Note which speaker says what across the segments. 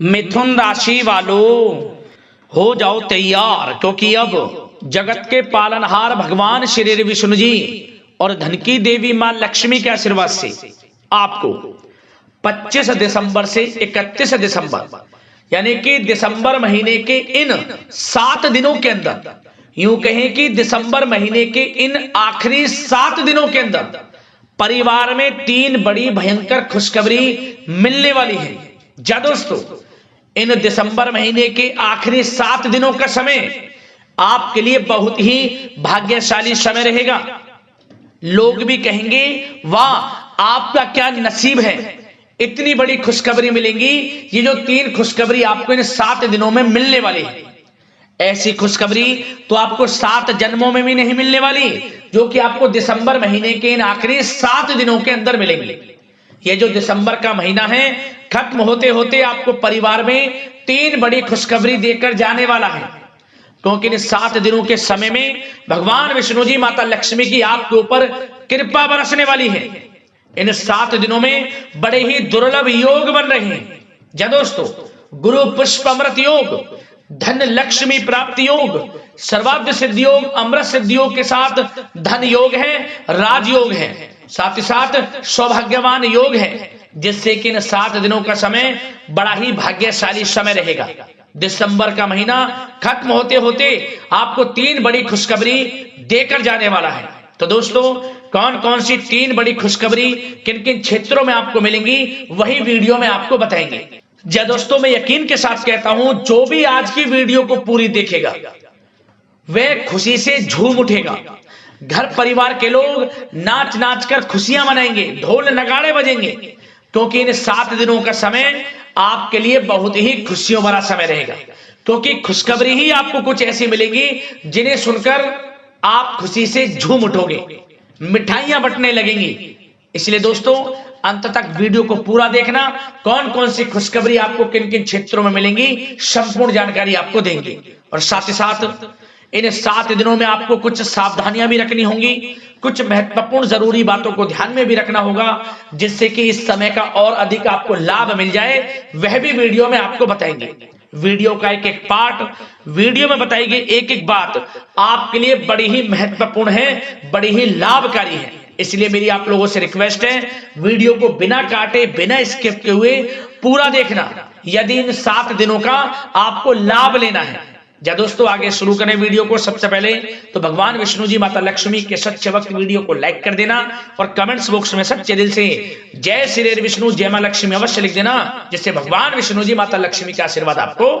Speaker 1: मिथुन राशि वालों हो जाओ तैयार, क्योंकि अब जगत के पालनहार भगवान श्री विष्णु जी और धन की देवी मां लक्ष्मी के आशीर्वाद से आपको 25 दिसंबर से 31 दिसंबर यानी कि दिसंबर महीने के इन 7 दिनों के अंदर, यूं कहें कि दिसंबर महीने के इन आखिरी 7 दिनों के अंदर परिवार में 3 बड़ी भयंकर खुशखबरी मिलने वाली है। जा दोस्तों, इन दिसंबर महीने के आखिरी 7 दिनों का समय आपके लिए बहुत ही भाग्यशाली समय रहेगा। लोग भी कहेंगे वाह आपका क्या नसीब है, इतनी बड़ी खुशखबरी मिलेंगी। ये जो 3 खुशखबरी आपको इन 7 दिनों में मिलने वाली है, ऐसी खुशखबरी तो आपको 7 जन्मों में भी नहीं मिलने वाली, जो कि आपको दिसंबर महीने के इन आखिरी 7 दिनों के अंदर मिलेंगी। ये जो दिसंबर का महीना है, खत्म होते होते आपको परिवार में 3 बड़ी खुशखबरी देकर जाने वाला है, क्योंकि इन 7 दिनों के समय में भगवान विष्णु जी माता लक्ष्मी की आपके ऊपर कृपा बरसने वाली है। इन 7 दिनों में बड़े ही दुर्लभ योग बन रहे हैं। जा दोस्तों, गुरु पुष्प अमृत योग, धन लक्ष्मी प्राप्ति योग, सर्वार्थ सिद्धि योग, अमृत सिद्धि योग के साथ धन योग है, राजयोग है, साथ ही साथ सौभाग्यवान योग है, जिससे कि इन 7 दिनों का समय बड़ा ही भाग्यशाली समय रहेगा। दिसंबर का महीना खत्म होते होते आपको 3 बड़ी खुशखबरी देकर जाने वाला है। तो दोस्तों, कौन कौन सी 3 बड़ी खुशखबरी किन किन क्षेत्रों में आपको मिलेंगी, वही वीडियो में आपको बताएंगे। जा दोस्तों, मैं यकीन के साथ कहता हूं, जो भी आज की वीडियो को पूरी देखेगा वह खुशी से झूम उठेगा। घर परिवार के लोग नाच नाच कर खुशियां मनाएंगे, ढोल नगाड़े बजेंगे, क्योंकि इन 7 दिनों का समय आपके लिए बहुत ही खुशियों भरा समय रहेगा। क्योंकि खुशखबरी ही आपको कुछ ऐसी मिलेगी जिन्हें सुनकर आप खुशी से झूम उठोगे, मिठाइयां बंटने लगेंगी। इसलिए दोस्तों, अंत तक वीडियो को पूरा देखना। कौन कौन सी खुशखबरी आपको किन किन क्षेत्रों में मिलेंगी, संपूर्ण जानकारी आपको देंगे। और साथ ही साथ इन 7 दिनों में आपको कुछ सावधानियां भी रखनी होंगी, कुछ महत्वपूर्ण जरूरी बातों को ध्यान में भी रखना होगा, जिससे कि इस समय का और अधिक आपको लाभ मिल जाए, वह भी वीडियो में आपको बताएंगे। वीडियो का एक एक पार्ट, वीडियो में बताई गई एक एक बात आपके लिए बड़ी ही महत्वपूर्ण है, बड़ी ही लाभकारी है। इसलिए मेरी आप लोगों से रिक्वेस्ट है, वीडियो को बिना काटे, बिना स्किप किए हुए पूरा देखना, यदि इन 7 दिनों का आपको लाभ लेना है। जा दोस्तों, आगे शुरू करें वीडियो को। सबसे पहले तो भगवान विष्णु जी माता लक्ष्मी के सच्चे वक्त वीडियो को लाइक कर देना और कमेंट्स बॉक्स में सच्चे दिल से जय श्री विष्णु जय मां लक्ष्मी अवश्य लिख देना, जिससे भगवान विष्णु जी माता लक्ष्मी का आशीर्वाद आपको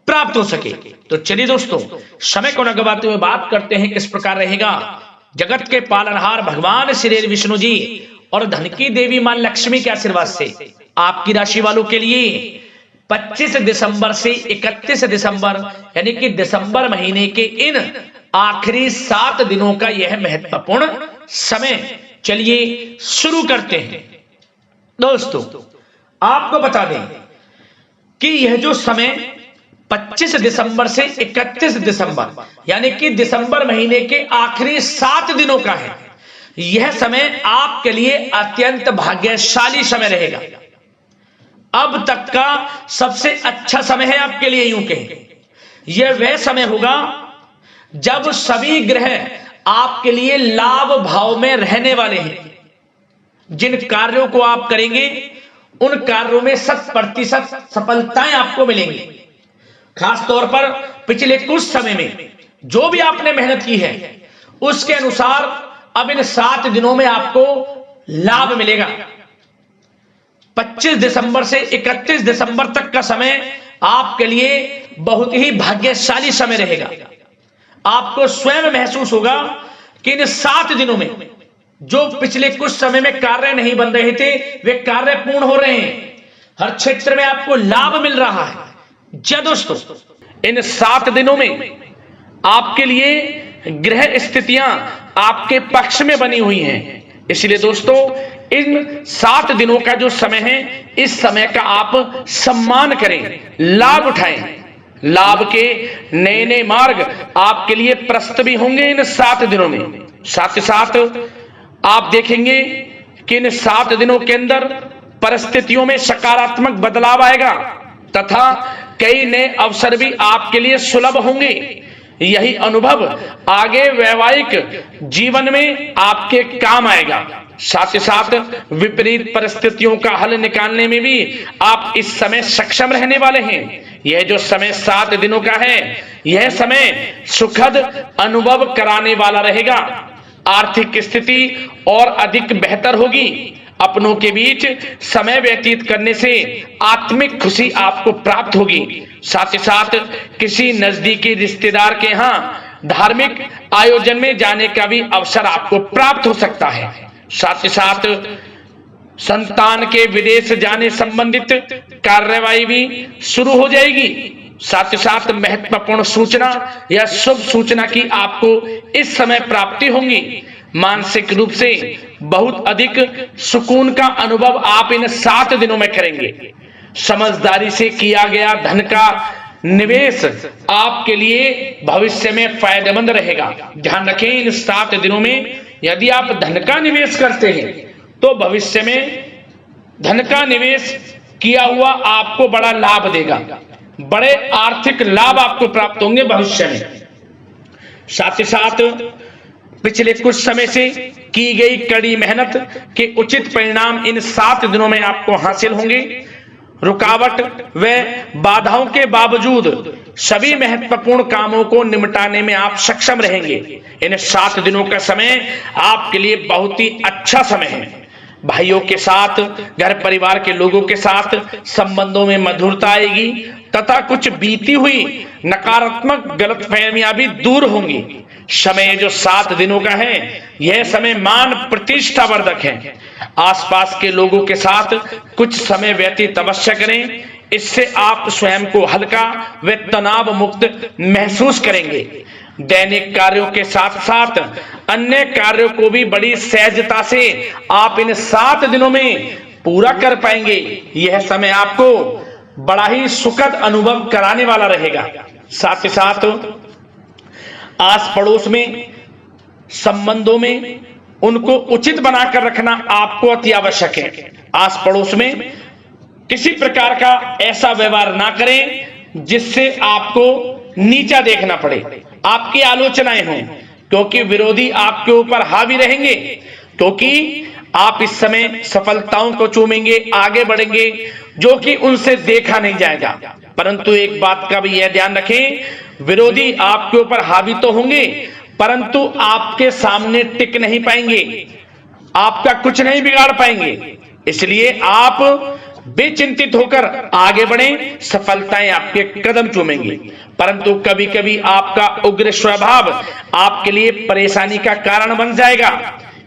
Speaker 1: प्राप्त हो सके। तो चलिए दोस्तों, समय को न गवाते हुए बात करते हैं किस प्रकार रहेगा जगत के पालनहार भगवान श्री विष्णु जी और धन की देवी मां लक्ष्मी के आशीर्वाद से आपकी राशि वालों के लिए 25 दिसंबर से 31 दिसंबर यानी कि दिसंबर महीने के इन आखिरी 7 दिनों का यह महत्वपूर्ण समय। चलिए शुरू करते हैं। दोस्तों, आपको बता दें कि यह जो समय 25 दिसंबर से 31 दिसंबर यानी कि दिसंबर महीने के आखिरी 7 दिनों का है, यह समय आपके लिए अत्यंत भाग्यशाली समय रहेगा। अब तक का सबसे अच्छा समय है आपके लिए। यूं कहें, यह वह समय होगा जब सभी ग्रह आपके लिए लाभ भाव में रहने वाले हैं। जिन कार्यों को आप करेंगे उन कार्यों में 100% सफलताएं आपको मिलेंगी। खास तौर पर पिछले कुछ समय में जो भी आपने मेहनत की है, उसके अनुसार अब इन 7 दिनों में आपको लाभ मिलेगा। 25 दिसंबर से 31 दिसंबर तक का समय आपके लिए बहुत ही भाग्यशाली समय रहेगा। आपको स्वयं महसूस होगा कि इन 7 दिनों में जो पिछले कुछ समय में कार्य नहीं बन रहे थे, वे कार्य पूर्ण हो रहे हैं। हर क्षेत्र में आपको लाभ मिल रहा है। जी दोस्तों, इन 7 दिनों में आपके लिए ग्रह स्थितियां आपके पक्ष में बनी हुई हैं। इसलिए दोस्तों, इन 7 दिनों का जो समय है, इस समय का आप सम्मान करें, लाभ उठाएं। लाभ के नए नए मार्ग आपके लिए प्रशस्त भी होंगे इन 7 दिनों में। साथ ही साथ आप देखेंगे कि इन 7 दिनों के अंदर परिस्थितियों में सकारात्मक बदलाव आएगा। तथा कई नए अवसर भी आपके लिए सुलभ होंगे। यही अनुभव आगे वैवाहिक जीवन में आपके काम आएगा। साथ ही साथ विपरीत परिस्थितियों का हल निकालने में भी आप इस समय सक्षम रहने वाले हैं। यह जो समय 7 दिनों का है, यह समय सुखद अनुभव कराने वाला रहेगा। आर्थिक स्थिति और अधिक बेहतर होगी। अपनों के बीच समय व्यतीत करने से आत्मिक खुशी आपको प्राप्त होगी। साथ ही साथ किसी नजदीकी रिश्तेदार के यहाँ धार्मिक आयोजन में जाने का भी अवसर आपको प्राप्त हो सकता है। साथ ही साथ संतान के विदेश जाने संबंधित कार्यवाही भी शुरू हो जाएगी। साथ ही साथ महत्वपूर्ण सूचना या शुभ सूचना की आपको इस समय प्राप्ति होंगी। मानसिक रूप से बहुत अधिक सुकून का अनुभव आप इन 7 दिनों में करेंगे। समझदारी से किया गया धन का निवेश आपके लिए भविष्य में फायदेमंद रहेगा। ध्यान रखें, इन 7 दिनों में यदि आप धन का निवेश करते हैं तो भविष्य में धन का निवेश किया हुआ आपको बड़ा लाभ देगा। बड़े आर्थिक लाभ आपको प्राप्त होंगे भविष्य में। साथ ही साथ पिछले कुछ समय से की गई कड़ी मेहनत के उचित परिणाम इन 7 दिनों में आपको हासिल होंगे। रुकावट व बाधाओं के बावजूद सभी महत्वपूर्ण कामों को निपटाने में आप सक्षम रहेंगे। इन 7 दिनों का समय आपके लिए बहुत ही अच्छा समय है। भाइयों के साथ, घर परिवार के लोगों के साथ संबंधों में मधुरता आएगी तथा कुछ बीती हुई नकारात्मक गलतफहमियां भी दूर होंगी। समय जो 7 दिनों का है, यह समय मान प्रतिष्ठा वर्धक है। आसपास के लोगों के साथ कुछ समय व्यतीत अवश्य करें। इससे आप स्वयं को हल्का व तनाव मुक्त महसूस करेंगे। दैनिक कार्यों के साथ साथ अन्य कार्यों को भी बड़ी सहजता से आप इन 7 दिनों में पूरा कर पाएंगे। यह समय आपको बड़ा ही सुखद अनुभव कराने वाला रहेगा। साथ ही साथ आस पड़ोस में संबंधों में उनको उचित बनाकर रखना आपको अति आवश्यक है। आस पड़ोस में किसी प्रकार का ऐसा व्यवहार ना करें जिससे आपको नीचा देखना पड़े, आपकी आलोचनाएं हों, क्योंकि विरोधी आपके ऊपर हावी रहेंगे। क्योंकि आप इस समय सफलताओं को चूमेंगे, आगे बढ़ेंगे, जो कि उनसे देखा नहीं जाएगा। परंतु एक बात का भी यह ध्यान रखें, विरोधी आपके ऊपर हावी तो होंगे परंतु आपके सामने टिक नहीं पाएंगे, आपका कुछ नहीं बिगाड़ पाएंगे। इसलिए आप बेचिंतित होकर आगे बढ़ें, सफलताएं आपके कदम चूमेंगी। परंतु कभी कभी आपका उग्र स्वभाव आपके लिए परेशानी का कारण बन जाएगा।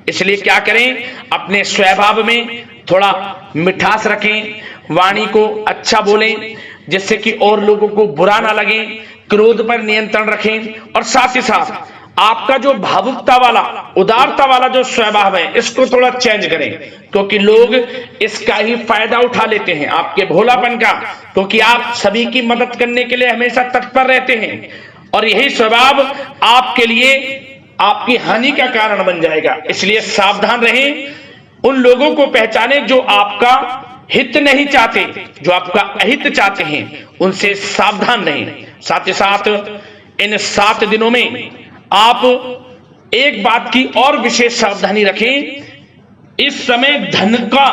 Speaker 1: इसलिए क्या करें, अपने स्वभाव में थोड़ा मिठास रखें, वाणी को अच्छा बोलें जिससे कि और लोगों को बुरा ना लगे, क्रोध पर नियंत्रण रखें। और साथ ही साथ आपका जो भावुकता वाला, उदारता वाला जो स्वभाव है, इसको थोड़ा चेंज करें, क्योंकि लोग इसका ही फायदा उठा लेते हैं, आपके भोलापन का, क्योंकि आप सभी की मदद करने के लिए हमेशा तत्पर रहते हैं। और यही स्वभाव आपके लिए आपकी हानि का कारण बन जाएगा। इसलिए सावधान रहें, उन लोगों को पहचानें जो आपका हित नहीं चाहते, जो आपका अहित चाहते हैं, उनसे सावधान रहें। साथ ही साथ इन 7 दिनों में आप एक बात की और विशेष सावधानी रखें, इस समय धन का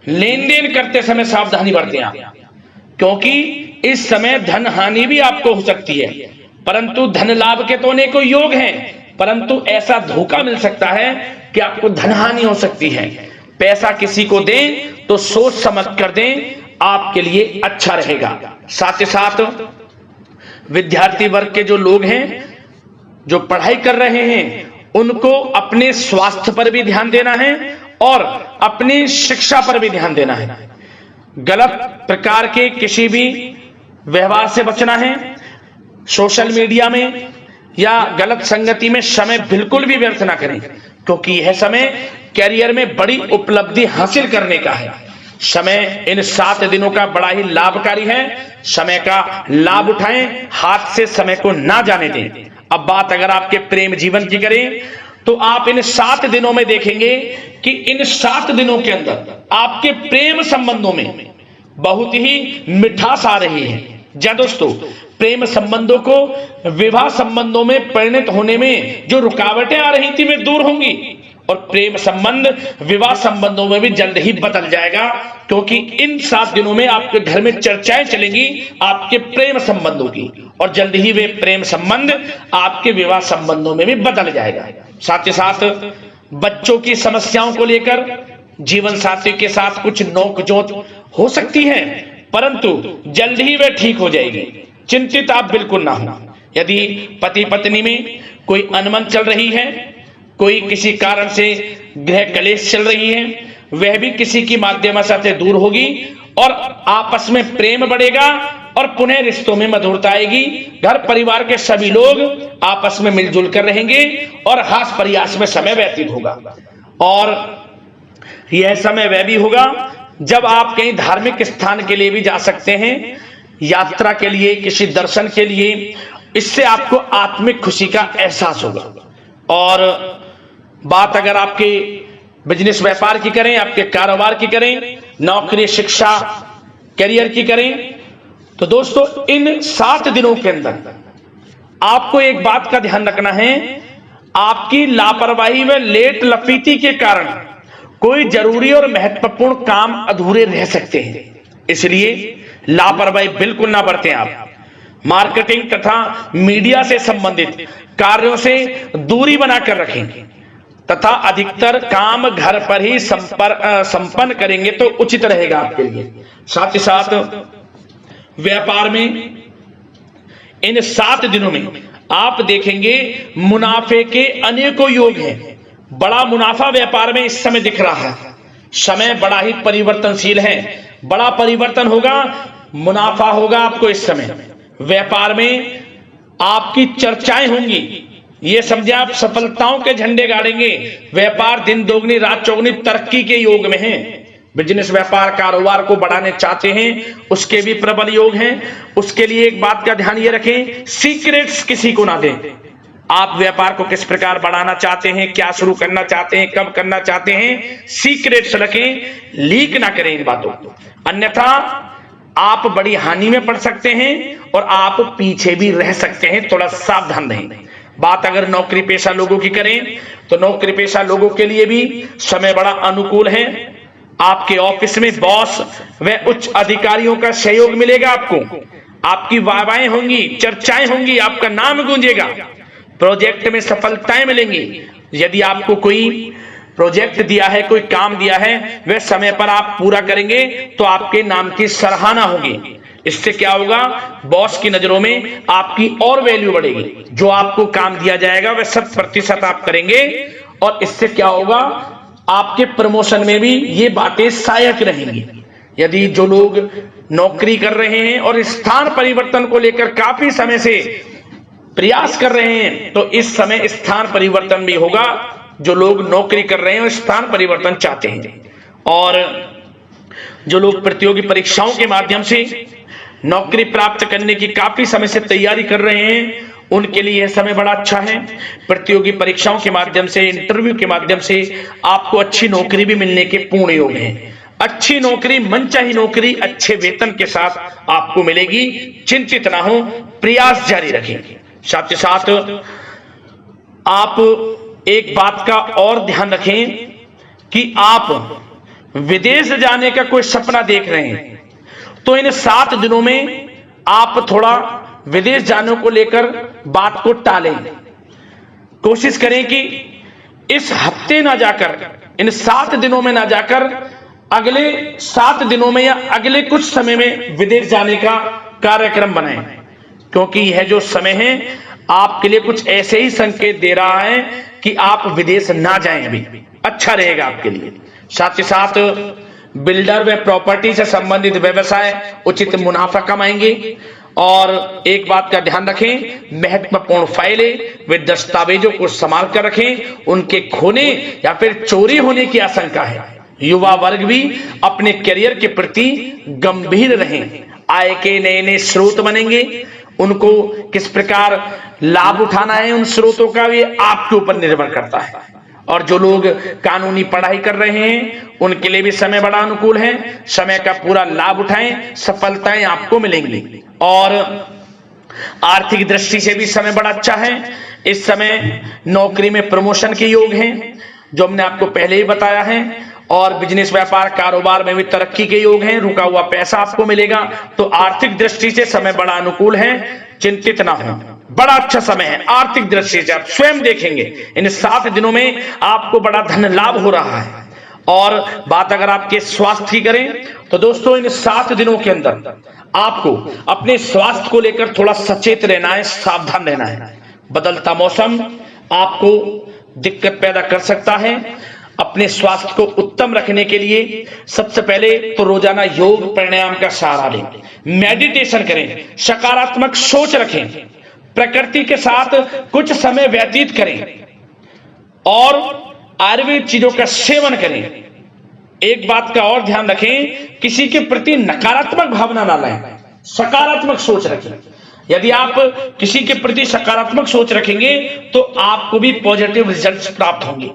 Speaker 1: लेन देन करते समय सावधानी बरतें आप, क्योंकि इस समय धन हानि भी आपको हो सकती है। परंतु धन लाभ के तो अनेकों योग हैं, परंतु ऐसा धोखा मिल सकता है कि आपको धन हानि हो सकती है। पैसा किसी को दें तो सोच समझ कर दें, आपके लिए अच्छा रहेगा। साथ ही साथ विद्यार्थी वर्ग के जो लोग हैं, जो पढ़ाई कर रहे हैं, उनको अपने स्वास्थ्य पर भी ध्यान देना है और अपनी शिक्षा पर भी ध्यान देना है। गलत प्रकार के किसी भी व्यवहार से बचना है। सोशल मीडिया में या गलत संगति में समय बिल्कुल भी व्यर्थ ना करें, क्योंकि यह समय कैरियर में बड़ी उपलब्धि हासिल करने का है। समय इन 7 दिनों का बड़ा ही लाभकारी है। समय का लाभ उठाएं, हाथ से समय को ना जाने दें। अब बात अगर आपके प्रेम जीवन की करें तो आप इन 7 दिनों में देखेंगे कि इन 7 दिनों के अंदर आपके प्रेम संबंधों में बहुत ही मिठास आ रही है। जी दोस्तों, प्रेम संबंधों को विवाह संबंधों में परिणत होने में जो रुकावटें आ रही थी वे दूर होंगी और प्रेम संबंध विवाह संबंधों में भी जल्द ही बदल जाएगा, क्योंकि इन 7 दिनों में आपके घर में चर्चाएं चलेंगी आपके प्रेम संबंधों की और जल्द ही वे प्रेम संबंध आपके विवाह संबंधों में भी बदल जाएगा। साथ ही साथ बच्चों की समस्याओं को लेकर जीवन साथी के साथ कुछ नोकझोंक हो सकती है, परंतु जल्द ही वे ठीक हो जाएगी। चिंतित आप बिल्कुल ना हो। यदि पति पत्नी में कोई अनबन चल रही है, कोई किसी कारण से गृह कलेश चल रही है, वह भी किसी की माध्यम से दूर होगी और आपस में प्रेम बढ़ेगा और पुनः रिश्तों में मधुरता आएगी। घर परिवार के सभी लोग आपस में मिलजुल कर रहेंगे और हास प्रयास में समय व्यतीत होगा। और यह समय वह भी होगा जब आप कहीं धार्मिक स्थान के लिए भी जा सकते हैं, यात्रा के लिए, किसी दर्शन के लिए। इससे आपको आत्मिक खुशी का एहसास होगा। और बात अगर आपके बिजनेस व्यापार की करें, आपके कारोबार की करें, नौकरी, शिक्षा, करियर की करें, तो दोस्तों इन 7 दिनों के अंदर आपको एक बात का ध्यान रखना है। आपकी लापरवाही व लेट लफीती के कारण कोई जरूरी और महत्वपूर्ण काम अधूरे रह सकते हैं, इसलिए लापरवाही बिल्कुल ना बरतें। आप मार्केटिंग तथा मीडिया से संबंधित कार्यों से दूरी बनाकर रखें तथा अधिकतर काम घर पर ही संपन्न करेंगे तो उचित रहेगा आपके लिए। साथ ही साथ व्यापार में इन 7 दिनों में आप देखेंगे मुनाफे के अनेकों योग हैं। बड़ा मुनाफा व्यापार में इस समय दिख रहा है। समय बड़ा ही परिवर्तनशील है, बड़ा परिवर्तन होगा, मुनाफा होगा आपको इस समय। व्यापार में आपकी चर्चाएं होंगी, ये समझे आप सफलताओं के झंडे गाड़ेंगे। व्यापार दिन दोगुनी रात चौगुनी तरक्की के योग में है। बिजनेस व्यापार कारोबार को बढ़ाने चाहते हैं, उसके भी प्रबल योग हैं। उसके लिए एक बात का ध्यान ये रखें, सीक्रेट्स किसी को ना दें। आप व्यापार को किस प्रकार बढ़ाना चाहते हैं, क्या शुरू करना चाहते हैं, कब करना चाहते हैं, सीक्रेट्स रखें, लीक ना करें इन बातों को, अन्यथा आप बड़ी हानि में पड़ सकते हैं और आप पीछे भी रह सकते हैं। थोड़ा सावधान रहें। बात अगर नौकरी पेशा लोगों की करें तो नौकरी पेशा लोगों के लिए भी समय बड़ा अनुकूल है। आपके ऑफिस में बॉस व उच्च अधिकारियों का सहयोग मिलेगा आपको। आपकी वाहवाहें होंगी, चर्चाएं होंगी, आपका नाम गूंजेगा। प्रोजेक्ट में सफलताएं मिलेंगी। यदि आपको कोई प्रोजेक्ट दिया है, कोई काम दिया है, वह समय पर आप पूरा करेंगे तो आपके नाम की सराहना होगी। इससे क्या होगा, बॉस की नजरों में आपकी और वैल्यू बढ़ेगी। जो आपको काम दिया जाएगा वह 100% आप करेंगे और इससे क्या होगा, आपके प्रमोशन में भी ये बातें सहायक रहेंगी। यदि जो लोग नौकरी कर रहे हैं और स्थान परिवर्तन को लेकर काफी समय से प्रयास कर रहे हैं, तो इस समय स्थान परिवर्तन भी होगा। जो लोग नौकरी कर रहे हैं और स्थान परिवर्तन चाहते हैं, और जो लोग प्रतियोगी परीक्षाओं के माध्यम से नौकरी प्राप्त करने की काफी समय से तैयारी कर रहे हैं, उनके लिए यह समय बड़ा अच्छा है। प्रतियोगी परीक्षाओं के माध्यम से, इंटरव्यू के माध्यम से आपको अच्छी नौकरी भी मिलने के पूर्ण योग हैं। अच्छी नौकरी, मनचाही नौकरी अच्छे वेतन के साथ आपको मिलेगी। चिंतित ना हो, प्रयास जारी रखें। साथ ही साथ आप एक बात का और ध्यान रखें कि आप विदेश जाने का कोई सपना देख रहे हैं तो इन 7 दिनों में आप थोड़ा विदेश जाने को लेकर बात को टालें। कोशिश करें कि इस हफ्ते ना जाकर, इन 7 दिनों में ना जाकर, अगले 7 दिनों में या अगले कुछ समय में विदेश जाने का कार्यक्रम बनाएं, क्योंकि यह जो समय है आपके लिए कुछ ऐसे ही संकेत दे रहा है कि आप विदेश ना जाएं, अभी अच्छा रहेगा आपके लिए। साथ ही साथ बिल्डर व प्रॉपर्टी से संबंधित व्यवसाय उचित मुनाफा कमाएंगे। और एक बात का ध्यान रखें, महत्वपूर्ण फाइलें व दस्तावेजों को संभाल कर रखें, उनके खोने या फिर चोरी होने की आशंका है। युवा वर्ग भी अपने करियर के प्रति गंभीर रहें। आय के नए नए स्रोत बनेंगे, उनको किस प्रकार लाभ उठाना है उन स्रोतों का, ये आपके ऊपर निर्भर करता है। और जो लोग कानूनी पढ़ाई कर रहे हैं उनके लिए भी समय बड़ा अनुकूल है। समय का पूरा लाभ उठाएं, सफलताएं आपको मिलेंगी। और आर्थिक दृष्टि से भी समय बड़ा अच्छा है। इस समय नौकरी में प्रमोशन के योग हैं, जो हमने आपको पहले ही बताया है। और बिजनेस, व्यापार, कारोबार में भी तरक्की के योग हैं। रुका हुआ पैसा आपको मिलेगा। तो आर्थिक दृष्टि से समय बड़ा अनुकूल है, चिंतित ना हो, बड़ा अच्छा समय है। आर्थिक दृष्टि से आप स्वयं देखेंगे इन 7 दिनों में आपको बड़ा धन लाभ हो रहा है। और बात अगर आपके स्वास्थ्य की करें तो दोस्तों इन 7 दिनों के अंदर आपको अपने स्वास्थ्य को लेकर थोड़ा सचेत रहना है, सावधान रहना है। बदलता मौसम आपको दिक्कत पैदा कर सकता है। अपने स्वास्थ्य को उत्तम रखने के लिए सबसे पहले तो रोजाना योग प्राणायाम का सहारा लें, मेडिटेशन करें, सकारात्मक सोच रखें, प्रकृति के साथ कुछ समय व्यतीत करें और आयुर्वेद चीजों का सेवन करें। एक बात का और ध्यान रखें, किसी के प्रति नकारात्मक भावना ना लाएं, सकारात्मक सोच रखें। यदि आप किसी के प्रति सकारात्मक सोच रखेंगे तो आपको भी पॉजिटिव रिजल्ट्स प्राप्त होंगे।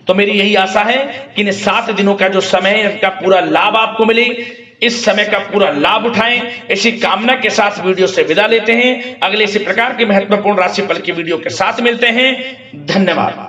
Speaker 1: तो मेरी यही आशा है कि इन 7 दिनों का जो समय है इसका पूरा लाभ आपको मिले। इस समय का पूरा लाभ उठाएं, इसी कामना के साथ वीडियो से विदा लेते हैं। अगले इसी प्रकार के महत्वपूर्ण राशिफल की वीडियो के साथ मिलते हैं। धन्यवाद।